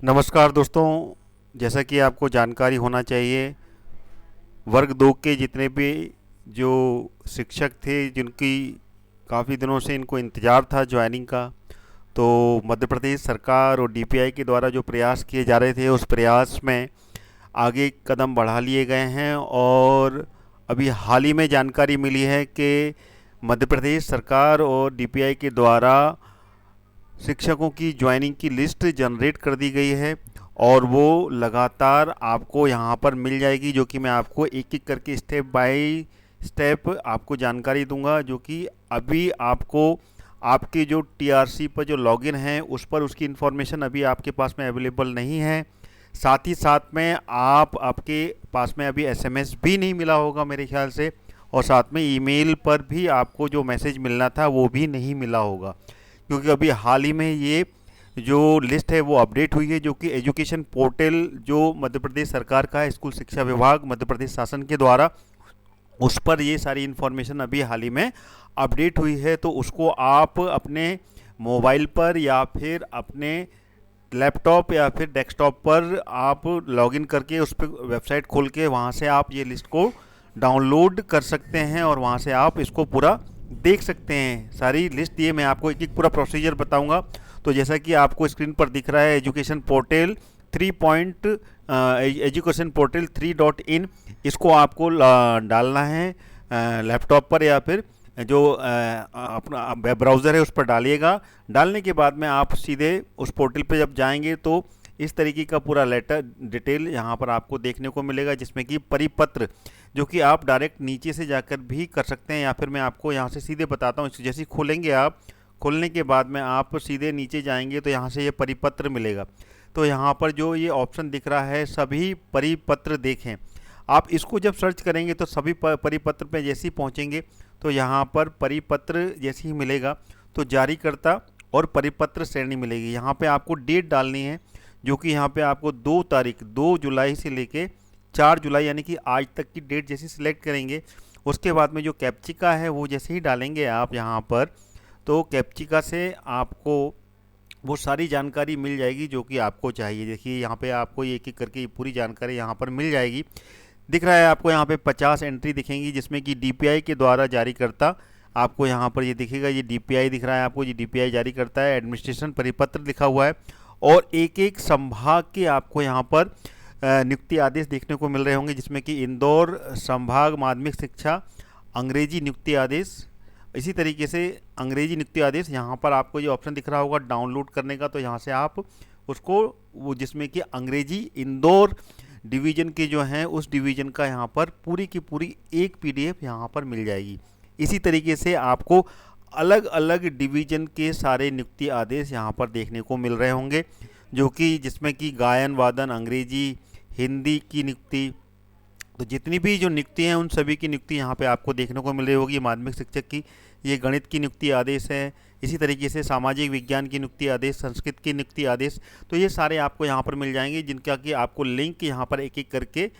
नमस्कार दोस्तों। जैसा कि आपको जानकारी होना चाहिए, वर्ग 2 के जितने भी जो शिक्षक थे जिनकी काफ़ी दिनों से इनको इंतज़ार था ज्वाइनिंग का, तो मध्य प्रदेश सरकार और डीपीआई के द्वारा जो प्रयास किए जा रहे थे उस प्रयास में आगे कदम बढ़ा लिए गए हैं। और अभी हाल ही में जानकारी मिली है कि मध्य प्रदेश सरकार और डीपीआई के द्वारा शिक्षकों की ज्वाइनिंग की लिस्ट जनरेट कर दी गई है और वो लगातार आपको यहाँ पर मिल जाएगी, जो कि मैं आपको एक एक करके स्टेप बाय स्टेप आपको जानकारी दूंगा। जो कि अभी आपको आपके जो टीआरसी पर जो लॉगिन है उस पर उसकी इन्फॉर्मेशन अभी आपके पास में अवेलेबल नहीं है। साथ ही साथ में आपके पास में अभी एसएमएस भी नहीं मिला होगा मेरे ख्याल से, और साथ में ईमेल पर भी आपको जो मैसेज मिलना था वो भी नहीं मिला होगा, क्योंकि अभी हाल ही में ये जो लिस्ट है वो अपडेट हुई है, जो कि एजुकेशन पोर्टल जो मध्य प्रदेश सरकार का है, स्कूल शिक्षा विभाग मध्य प्रदेश शासन के द्वारा, उस पर ये सारी इन्फॉर्मेशन अभी हाल ही में अपडेट हुई है। तो उसको आप अपने मोबाइल पर या फिर अपने लैपटॉप या फिर डेस्कटॉप पर आप लॉगिन करके उस पर वेबसाइट खोल के वहाँ से आप ये लिस्ट को डाउनलोड कर सकते हैं और वहाँ से आप इसको पूरा देख सकते हैं। सारी लिस्ट दिए मैं आपको एक एक पूरा प्रोसीजर बताऊंगा। तो जैसा कि आपको स्क्रीन पर दिख रहा है, एजुकेशन पोर्टल 3.एजुकेशन पोर्टल 3.in, इसको आपको डालना है लैपटॉप पर या फिर जो अपना वेब ब्राउज़र है उस पर डालिएगा। डालने के बाद में आप सीधे उस पोर्टल पे जब जाएंगे तो इस तरीके का पूरा लेटर डिटेल यहाँ पर आपको देखने को मिलेगा, जिसमें कि परिपत्र, जो कि आप डायरेक्ट नीचे से जाकर भी कर सकते हैं या फिर मैं आपको यहाँ से सीधे बताता हूँ। जैसे खोलेंगे आप, खोलने के बाद में आप सीधे नीचे जाएंगे तो यहाँ से ये परिपत्र मिलेगा। तो यहाँ पर जो ये ऑप्शन दिख रहा है सभी परिपत्र देखें, आप इसको जब सर्च करेंगे तो सभी परिपत्र पे जैसे ही पहुँचेंगे तो यहाँ पर परिपत्र जैसे ही मिलेगा तो जारीकर्ता और परिपत्र श्रेणी मिलेगी। यहाँ पे आपको डेट डालनी है, जो कि यहाँ पे आपको 2 जुलाई से लेके 4 जुलाई यानी कि आज तक की डेट जैसी सिलेक्ट करेंगे। उसके बाद में जो कैप्चिका है वो जैसे ही डालेंगे आप यहाँ पर, तो कैप्चिका से आपको वो सारी जानकारी मिल जाएगी जो कि आपको चाहिए। देखिए यहाँ पे आपको एक एक करके पूरी जानकारी यहाँ पर मिल जाएगी। दिख रहा है आपको यहाँ पे 50 एंट्री दिखेंगी, जिसमें कि डीपीआई के द्वारा जारी करता आपको यहाँ पर ये दिखेगा, ये डीपीआई दिख रहा है आपको, ये डीपीआई जारी करता है, एडमिनिस्ट्रेशन परिपत्र लिखा हुआ है। और एक एक संभाग के आपको यहाँ पर नियुक्ति आदेश देखने को मिल रहे होंगे, जिसमें कि इंदौर संभाग माध्यमिक शिक्षा अंग्रेजी नियुक्ति आदेश। इसी तरीके से अंग्रेजी नियुक्ति आदेश यहाँ पर आपको ये ऑप्शन दिख रहा होगा डाउनलोड करने का, तो यहाँ से आप उसको वो जिसमें कि अंग्रेजी इंदौर डिवीज़न के जो हैं उस डिवीज़न का यहाँ पर पूरी की पूरी एक पीडीएफ यहाँ पर मिल जाएगी। इसी तरीके से आपको अलग अलग डिवीज़न के सारे नियुक्ति आदेश यहाँ पर देखने को मिल रहे होंगे, जो कि जिसमें कि गायन वादन अंग्रेजी हिंदी की नियुक्ति, तो जितनी भी जो नियुक्ति हैं उन सभी की नियुक्ति यहाँ पे आपको देखने को मिल रही होगी। माध्यमिक शिक्षक की ये गणित की नियुक्ति आदेश है, इसी तरीके से सामाजिक विज्ञान की नियुक्ति आदेश, संस्कृत की नियुक्ति आदेश, तो ये सारे आपको यहाँ पर मिल जाएंगे, जिनका कि आपको लिंक यहाँ पर एक एक करके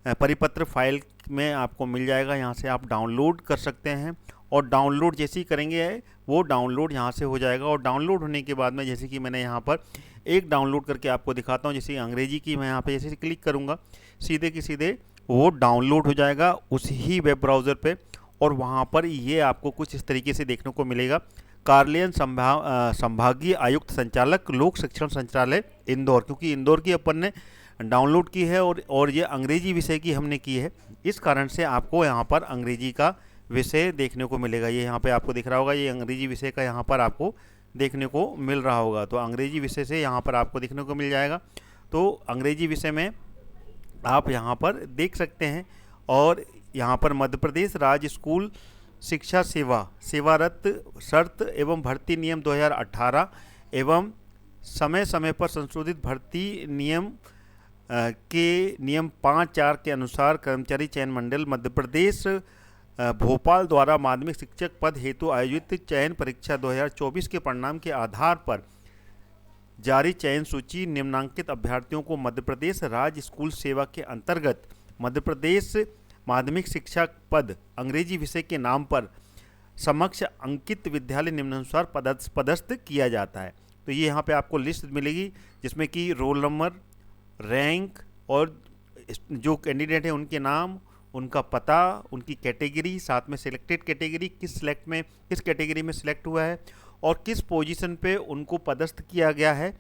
परिपत्र फाइल में आपको मिल जाएगा। यहाँ से आप डाउनलोड कर सकते हैं और डाउनलोड जैसे ही करेंगे वो डाउनलोड यहाँ से हो जाएगा। और डाउनलोड होने के बाद में जैसे कि मैंने यहाँ पर एक डाउनलोड करके आपको दिखाता हूँ, जैसे अंग्रेजी की मैं यहाँ पे जैसे क्लिक करूँगा सीधे की सीधे वो डाउनलोड हो जाएगा उसी ही वेब ब्राउज़र पे, और वहाँ पर ये आपको कुछ इस तरीके से देखने को मिलेगा। कार्यालयीन संभागीय आयुक्त संचालक लोक शिक्षण संचालय इंदौर, क्योंकि इंदौर की अपन ने डाउनलोड की है और ये अंग्रेजी विषय की हमने की है, इस कारण से आपको यहाँ पर अंग्रेजी का विषय देखने को मिलेगा। ये यहाँ पे आपको दिख रहा होगा, ये अंग्रेजी विषय का यहाँ पर आपको देखने को मिल रहा होगा, तो अंग्रेजी विषय से यहाँ पर आपको देखने को मिल जाएगा। तो अंग्रेजी विषय में आप यहाँ पर देख सकते हैं। और यहाँ पर मध्य प्रदेश राज्य स्कूल शिक्षा सेवारत शर्त एवं भर्ती नियम 2018 एवं समय समय पर संशोधित भर्ती नियम के नियम 5(4) के अनुसार कर्मचारी चयन मंडल मध्य प्रदेश भोपाल द्वारा माध्यमिक शिक्षक पद हेतु आयोजित चयन परीक्षा 2024 के परिणाम के आधार पर जारी चयन सूची निम्नांकित अभ्यर्थियों को मध्य प्रदेश राज्य स्कूल सेवा के अंतर्गत मध्य प्रदेश माध्यमिक शिक्षा पद अंग्रेजी विषय के नाम पर समक्ष अंकित विद्यालय निम्नानुसार पदस्थ किया जाता है। तो ये यहाँ पे आपको लिस्ट मिलेगी जिसमें कि रोल नंबर, रैंक और जो कैंडिडेट है उनके नाम, उनका पता, उनकी कैटेगरी, साथ में सिलेक्टेड कैटेगरी, किस कैटेगरी में सिलेक्ट हुआ है और किस पोजीशन पे उनको पदस्थ किया गया है,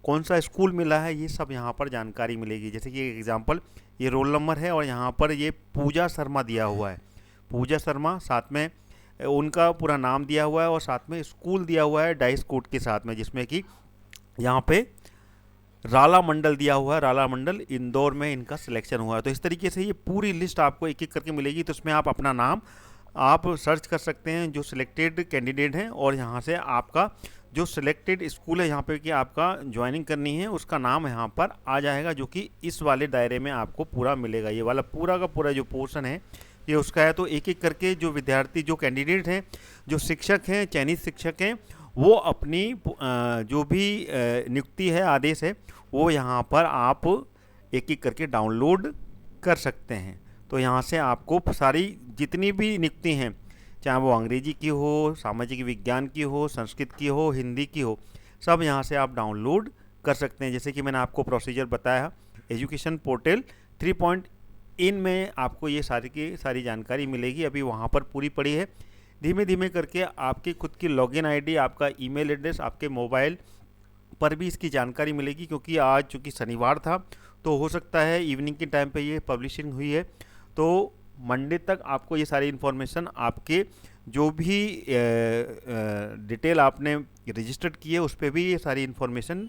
कौन सा स्कूल मिला है, ये सब यहाँ पर जानकारी मिलेगी। जैसे कि एग्जांपल ये रोल नंबर है और यहाँ पर ये पूजा शर्मा दिया हुआ है, पूजा शर्मा, साथ में उनका पूरा नाम दिया हुआ है और साथ में स्कूल दिया हुआ है डाइस कोड के साथ में, जिसमें कि यहाँ पे राला मंडल दिया हुआ है, राला मंडल इंदौर में इनका सिलेक्शन हुआ है। तो इस तरीके से ये पूरी लिस्ट आपको एक एक करके मिलेगी। तो उसमें आप अपना नाम आप सर्च कर सकते हैं जो सिलेक्टेड कैंडिडेट हैं और यहाँ से आपका जो सिलेक्टेड स्कूल है यहाँ पे कि आपका ज्वाइनिंग करनी है उसका नाम यहाँ पर आ जाएगा, जो कि इस वाले दायरे में आपको पूरा मिलेगा। ये वाला पूरा का पूरा जो पोर्शन है ये उसका है। तो एक एक करके जो विद्यार्थी, जो कैंडिडेट हैं, जो शिक्षक हैं, चयनित शिक्षक हैं, वो अपनी जो भी नियुक्ति है, आदेश है, वो यहाँ पर आप एक एक करके डाउनलोड कर सकते हैं। तो यहाँ से आपको सारी जितनी भी नियुक्ति हैं, चाहे वो अंग्रेजी की हो, सामाजिक विज्ञान की हो, संस्कृत की हो, हिंदी की हो, सब यहाँ से आप डाउनलोड कर सकते हैं। जैसे कि मैंने आपको प्रोसीजर बताया, एजुकेशन पोर्टल 3.in में आपको ये सारी की सारी जानकारी मिलेगी। अभी वहाँ पर पूरी पड़ी है, धीमे धीमे करके आपकी खुद की लॉगिन आईडी, आपका ईमेल एड्रेस, आपके मोबाइल पर भी इसकी जानकारी मिलेगी। क्योंकि आज चूँकि शनिवार था तो हो सकता है इवनिंग के टाइम पे ये पब्लिशिंग हुई है, तो मंडे तक आपको ये सारी इन्फॉर्मेशन आपके जो भी डिटेल आपने रजिस्टर्ड की है उस पर भी ये सारी इन्फॉर्मेशन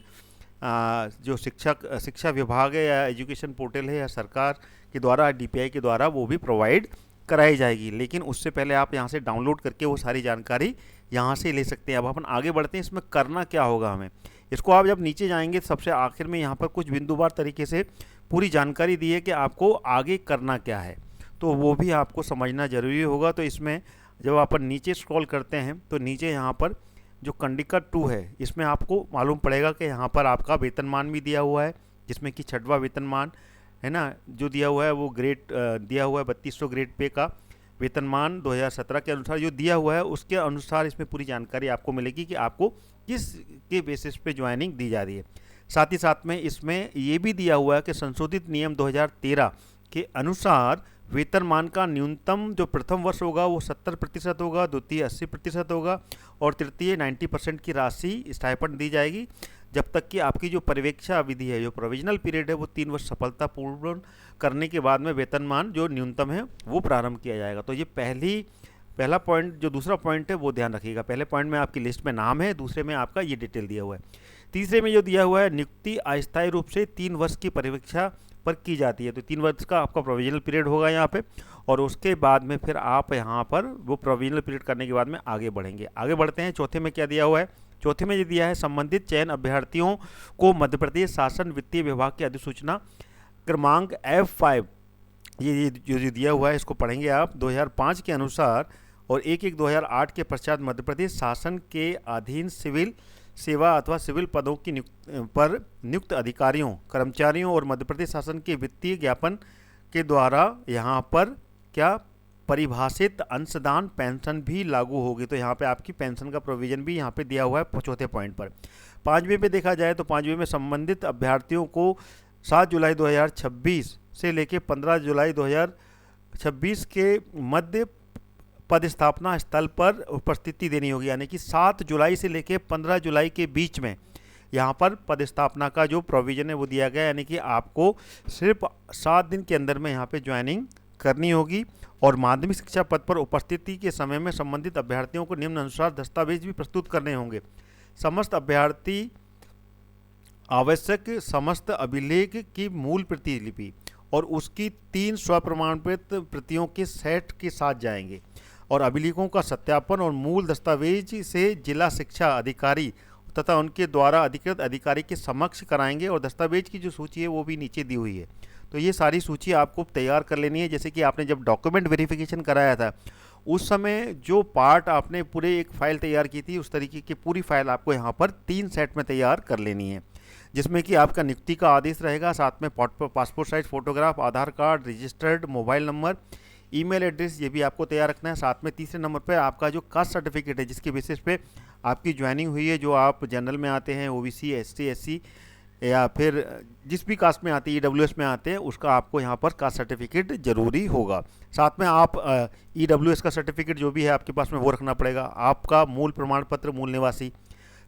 जो शिक्षा विभाग है या एजुकेशन पोर्टल है या सरकार के द्वारा, DPI के द्वारा, वो भी प्रोवाइड कराई जाएगी। लेकिन उससे पहले आप यहाँ से डाउनलोड करके वो सारी जानकारी यहाँ से ले सकते हैं। अब अपन आगे बढ़ते हैं, इसमें करना क्या होगा हमें। इसको आप जब नीचे जाएंगे सबसे आखिर में यहाँ पर कुछ बिंदुवार तरीके से पूरी जानकारी दी है कि आपको आगे करना क्या है, तो वो भी आपको समझना ज़रूरी होगा। तो इसमें जब अपन नीचे स्क्रॉल करते हैं तो नीचे यहाँ पर जो कंडिका 2 है, इसमें आपको मालूम पड़ेगा कि यहाँ पर आपका वेतनमान भी दिया हुआ है, जिसमें कि 6वां वेतनमान है ना, जो दिया हुआ है वो ग्रेड दिया हुआ है 3200 ग्रेड पे का वेतनमान 2017 के अनुसार जो दिया हुआ है, उसके अनुसार इसमें पूरी जानकारी आपको मिलेगी कि आपको किस के बेसिस पे ज्वाइनिंग दी जा रही है। साथ ही साथ में इसमें ये भी दिया हुआ है कि संशोधित नियम 2013 के अनुसार वेतनमान का न्यूनतम जो प्रथम वर्ष होगा वो 70% होगा, द्वितीय 80% होगा और तृतीय 90% की राशि स्टाइपेंड दी जाएगी, जब तक कि आपकी जो पर्यवेक्षा अवधि है, जो प्रोविजनल पीरियड है, वो 3 वर्ष सफलतापूर्ण करने के बाद में वेतनमान जो न्यूनतम है वो प्रारंभ किया जाएगा। तो ये पहला पॉइंट, जो दूसरा पॉइंट है वो ध्यान रखिएगा। पहले पॉइंट में आपकी लिस्ट में नाम है, दूसरे में आपका ये डिटेल दिया हुआ है। तीसरे में जो दिया हुआ है, नियुक्ति अस्थायी रूप से 3 वर्ष की पर्यवेक्षा पर की जाती है। तो 3 वर्ष का आपका प्रोविजनल पीरियड होगा यहाँ पे, और उसके बाद में फिर आप यहाँ पर वो प्रोविजनल पीरियड करने के बाद में आगे बढ़ेंगे। आगे बढ़ते हैं, चौथे में क्या दिया हुआ है। चौथे में ये दिया है, संबंधित चयन अभ्यर्थियों को मध्य प्रदेश शासन वित्तीय विभाग की अधिसूचना क्रमांक F5, ये जो दिया हुआ है इसको पढ़ेंगे आप, 2005 के अनुसार और 1/1/2008 के पश्चात मध्य प्रदेश शासन के अधीन सिविल सेवा अथवा सिविल पदों की पर नियुक्त अधिकारियों, कर्मचारियों और मध्य प्रदेश शासन के वित्तीय ज्ञापन के द्वारा यहाँ पर क्या परिभाषित अंशदान पेंशन भी लागू होगी। तो यहाँ पे आपकी पेंशन का प्रोविजन भी यहाँ पे दिया हुआ है चौथे पॉइंट पर। 5वें पे देखा जाए तो 5वें में संबंधित अभ्यर्थियों को 7 जुलाई 2026 से लेकर 15 जुलाई 2026 के मध्य पदस्थापना स्थल पर उपस्थिति देनी होगी। यानी कि 7 जुलाई से लेकर 15 जुलाई के बीच में यहाँ पर पदस्थापना का जो प्रोविज़न है वो दिया गया। यानी कि आपको सिर्फ 7 दिन के अंदर में यहाँ पे ज्वाइनिंग करनी होगी। और माध्यमिक शिक्षा पद पर उपस्थिति के समय में संबंधित अभ्यर्थियों को निम्न अनुसार दस्तावेज भी प्रस्तुत करने होंगे। समस्त अभ्यर्थी आवश्यक समस्त अभिलेख की मूल प्रतिलिपि और उसकी 3 स्वप्रमाणित प्रतियों के सेट के साथ जाएंगे और अभिलेखों का सत्यापन और मूल दस्तावेज से जिला शिक्षा अधिकारी तथा उनके द्वारा अधिकृत अधिकारी के समक्ष कराएंगे। और दस्तावेज की जो सूची है वो भी नीचे दी हुई है। तो ये सारी सूची आपको तैयार कर लेनी है। जैसे कि आपने जब डॉक्यूमेंट वेरिफिकेशन कराया था उस समय जो पार्ट आपने पूरे एक फ़ाइल तैयार की थी, उस तरीके की पूरी फाइल आपको यहाँ पर 3 सेट में तैयार कर लेनी है, जिसमें कि आपका नियुक्ति का आदेश रहेगा, साथ में passport size photograph, Aadhaar card, registered mobile number, email address, ये भी आपको तैयार रखना है। साथ में तीसरे नंबर पर आपका जो कास्ट सर्टिफिकेट है, जिसके बेसिस पे आपकी ज्वाइनिंग हुई है, जो आप जनरल में आते हैं, ओबीसी, एसटी, एससी या फिर जिस भी कास्ट में आते हैं, ईडब्ल्यूएस में आते हैं, उसका आपको यहाँ पर कास्ट सर्टिफिकेट जरूरी होगा। साथ में आप ईडब्ल्यूएस का सर्टिफिकेट जो भी है आपके पास में वो रखना पड़ेगा, आपका मूल प्रमाण पत्र, मूल निवासी।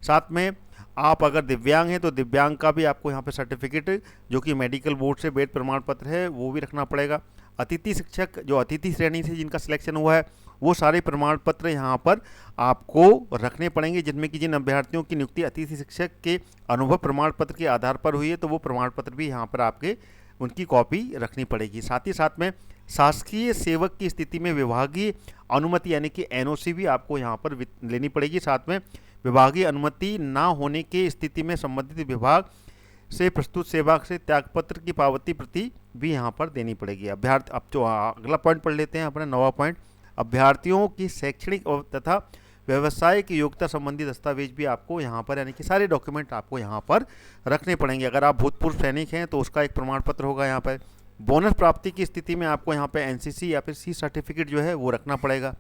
साथ में आप अगर दिव्यांग हैं तो दिव्यांग का भी आपको यहाँ पे सर्टिफिकेट जो कि मेडिकल बोर्ड से वैध प्रमाण पत्र है वो भी रखना पड़ेगा। अतिथि शिक्षक जो अतिथि श्रेणी से जिनका सिलेक्शन हुआ है वो सारे प्रमाण पत्र यहाँ पर आपको रखने पड़ेंगे, जिनमें कि जिन अभ्यर्थियों की नियुक्ति अतिथि शिक्षक के अनुभव प्रमाण पत्र के आधार पर हुई है तो वो प्रमाण पत्र भी यहाँ पर आपके उनकी कॉपी रखनी पड़ेगी। साथ ही साथ में शासकीय सेवक की स्थिति में विभागीय अनुमति यानी कि एनओसी भी आपको यहाँ पर लेनी पड़ेगी। साथ में विभागीय अनुमति ना होने की स्थिति में संबंधित विभाग से प्रस्तुत सेवा से त्यागपत्र की पावती प्रति भी यहाँ पर देनी पड़ेगी। अभ्यर्थी अब जो अगला पॉइंट पढ़ लेते हैं अपना 9वां पॉइंट, अभ्यर्थियों की शैक्षणिक और तथा व्यवसायिक योग्यता संबंधी दस्तावेज भी आपको यहाँ पर यानी कि सारे डॉक्यूमेंट आपको यहाँ पर रखने पड़ेंगे। अगर आप भूतपूर्व सैनिक हैं तो उसका एक प्रमाण पत्र होगा यहाँ पर। बोनस प्राप्ति की स्थिति में आपको यहाँ पे एनसीसी या फिर सी सर्टिफिकेट जो है वो रखना पड़ेगा।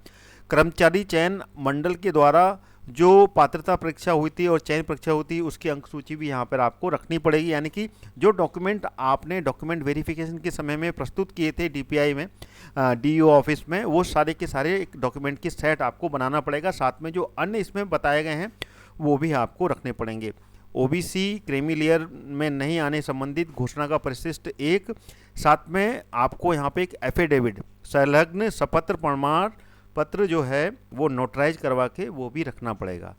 कर्मचारी चयन मंडल के द्वारा जो पात्रता परीक्षा हुई थी और चयन परीक्षा हुई थी उसकी अंक सूची भी यहाँ पर आपको रखनी पड़ेगी, यानी कि जो डॉक्यूमेंट आपने डॉक्यूमेंट वेरिफिकेशन के समय में प्रस्तुत किए थे डीपीआई में, डीईओ ऑफिस में, वो सारे के सारे एक डॉक्यूमेंट की सेट आपको बनाना पड़ेगा। साथ में जो अन्य इसमें बताए गए हैं वो भी आपको रखने पड़ेंगे। ओबीसी क्रीमी लेयर में नहीं आने संबंधित घोषणा का परिशिष्ट 1, साथ में आपको यहाँ पे एक एफिडेविट संलग्न सपत्र प्रमाण पत्र जो है वो नोटराइज करवा के वो भी रखना पड़ेगा।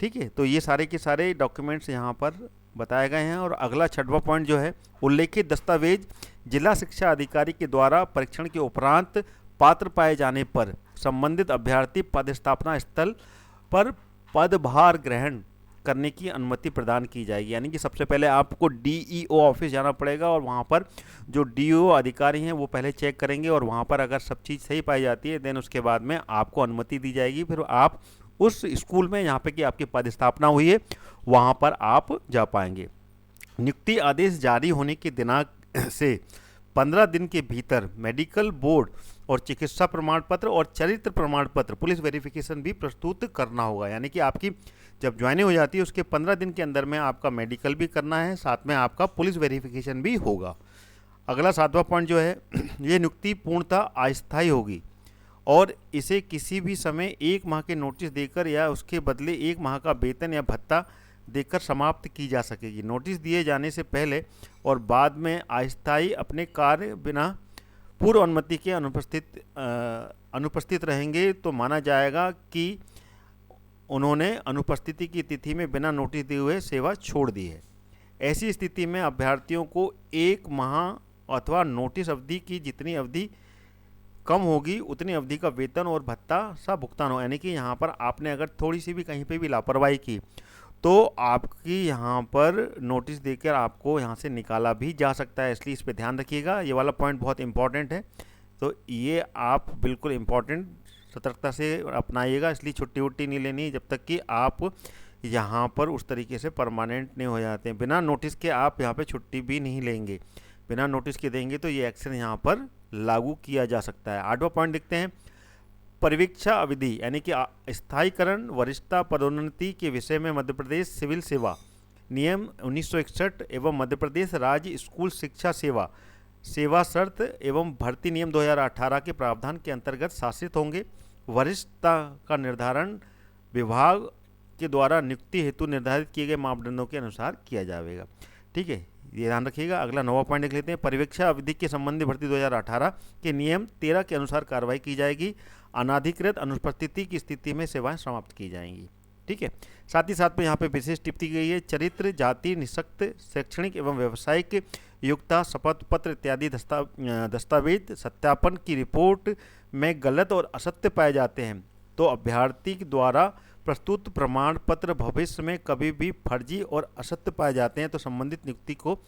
ठीक है, तो ये सारे के सारे डॉक्यूमेंट्स यहाँ पर बताए गए हैं। और अगला 6वां पॉइंट जो है, उल्लेखित दस्तावेज जिला शिक्षा अधिकारी के द्वारा परीक्षण के उपरांत पात्र पाए जाने पर संबंधित अभ्यर्थी पदस्थापना स्थल पर पदभार ग्रहण करने की अनुमति प्रदान की जाएगी। यानी कि सबसे पहले आपको डीईओ ऑफिस जाना पड़ेगा और वहाँ पर जो डीईओ अधिकारी हैं वो पहले चेक करेंगे और वहाँ पर अगर सब चीज़ सही पाई जाती है देन उसके बाद में आपको अनुमति दी जाएगी। फिर आप उस स्कूल में यहाँ पे कि आपकी पदस्थापना हुई है वहाँ पर आप जा पाएंगे। नियुक्ति आदेश जारी होने के दिनांक से 15 दिन के भीतर मेडिकल बोर्ड और चिकित्सा प्रमाण पत्र और चरित्र प्रमाण पत्र पुलिस वेरिफिकेशन भी प्रस्तुत करना होगा। यानी कि आपकी जब ज्वाइनिंग हो जाती है उसके 15 दिन के अंदर में आपका मेडिकल भी करना है, साथ में आपका पुलिस वेरिफिकेशन भी होगा। अगला 7वां पॉइंट जो है, ये नियुक्ति पूर्णतः अस्थायी होगी और इसे किसी भी समय 1 माह के नोटिस देकर या उसके बदले 1 माह का वेतन या भत्ता देकर समाप्त की जा सकेगी। नोटिस दिए जाने से पहले और बाद में अस्थायी अपने कार्य बिना पूर्व अनुमति के अनुपस्थित रहेंगे तो माना जाएगा कि उन्होंने अनुपस्थिति की तिथि में बिना नोटिस दिए हुए सेवा छोड़ दी है। ऐसी स्थिति में अभ्यर्थियों को 1 माह अथवा नोटिस अवधि की जितनी अवधि कम होगी उतनी अवधि का वेतन और भत्ता सा भुगतान हो। यानी कि यहाँ पर आपने अगर थोड़ी सी भी कहीं पे भी लापरवाही की तो आपकी यहाँ पर नोटिस देकर आपको यहाँ से निकाला भी जा सकता है, इसलिए इस पर ध्यान रखिएगा। ये वाला पॉइंट बहुत इंपॉर्टेंट है, तो ये आप बिल्कुल इम्पॉर्टेंट सतर्कता से अपनाइएगा। इसलिए छुट्टी वुट्टी नहीं लेनी जब तक कि आप यहाँ पर उस तरीके से परमानेंट नहीं हो जाते हैं। बिना नोटिस के आप यहाँ पे छुट्टी भी नहीं लेंगे, बिना नोटिस के देंगे तो ये एक्शन यहाँ पर लागू किया जा सकता है। 8वां पॉइंट देखते हैं, परिवीक्षा अवधि यानी कि स्थायीकरण वरिष्ठता पदोन्नति के विषय में मध्य प्रदेश सिविल सेवा नियम 1961 एवं मध्य प्रदेश राज्य स्कूल शिक्षा सेवा सेवा शर्त एवं भर्ती नियम 2018 के प्रावधान के अंतर्गत शासित होंगे। वरिष्ठता का निर्धारण विभाग के द्वारा नियुक्ति हेतु निर्धारित किए गए मापदंडों के अनुसार किया जाएगा। ठीक है, ये ध्यान रखिएगा। अगला 9वां पॉइंट देख लेते हैं, परिवीक्षा अवधि के संबंधी भर्ती 2018 के नियम 13 के अनुसार कार्रवाई की जाएगी। अनाधिकृत अनुपस्थिति की स्थिति में सेवाएं समाप्त की जाएंगी। ठीक है, साथ ही साथ में यहाँ पे विशेष टिप्पणी की गई है, चरित्र जाति निःशक्त शैक्षणिक एवं व्यावसायिक योग्यता शपथ पत्र इत्यादि दस्तावेज सत्यापन की रिपोर्ट में गलत और असत्य पाए जाते हैं तो अभ्यर्थी द्वारा प्रस्तुत प्रमाण पत्र भविष्य में कभी भी फर्जी और असत्य पाए जाते हैं तो संबंधित नियुक्ति को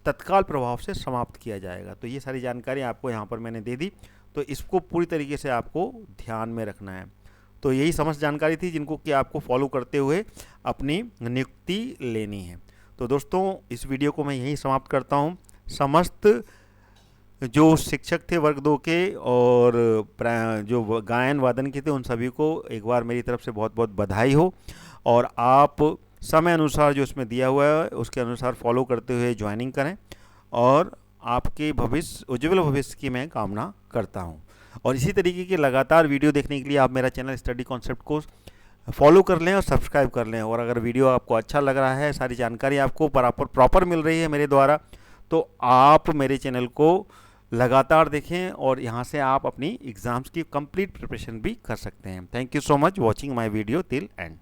तत्काल प्रभाव से समाप्त किया जाएगा। तो ये सारी जानकारी आपको यहाँ पर मैंने दे दी, तो इसको पूरी तरीके से आपको ध्यान में रखना है। तो यही समस्त जानकारी थी जिनको कि आपको फॉलो करते हुए अपनी नियुक्ति लेनी है। तो दोस्तों इस वीडियो को मैं यहीं समाप्त करता हूँ। समस्त जो शिक्षक थे वर्ग 2 के और जो गायन वादन के थे उन सभी को एक बार मेरी तरफ से बहुत बहुत बधाई हो। और आप समय अनुसार जो इसमें दिया हुआ है उसके अनुसार फॉलो करते हुए ज्वाइनिंग करें, और आपके भविष्य, उज्ज्वल भविष्य की मैं कामना करता हूं। और इसी तरीके की लगातार वीडियो देखने के लिए आप मेरा चैनल स्टडी कॉन्सेप्ट को फॉलो कर लें और सब्सक्राइब कर लें। और अगर वीडियो आपको अच्छा लग रहा है, सारी जानकारी आपको प्रॉपर मिल रही है मेरे द्वारा, तो आप मेरे चैनल को लगातार देखें और यहाँ से आप अपनी एग्ज़ाम्स की कंप्लीट प्रिपरेशन भी कर सकते हैं। Thank you so much watching my video till and.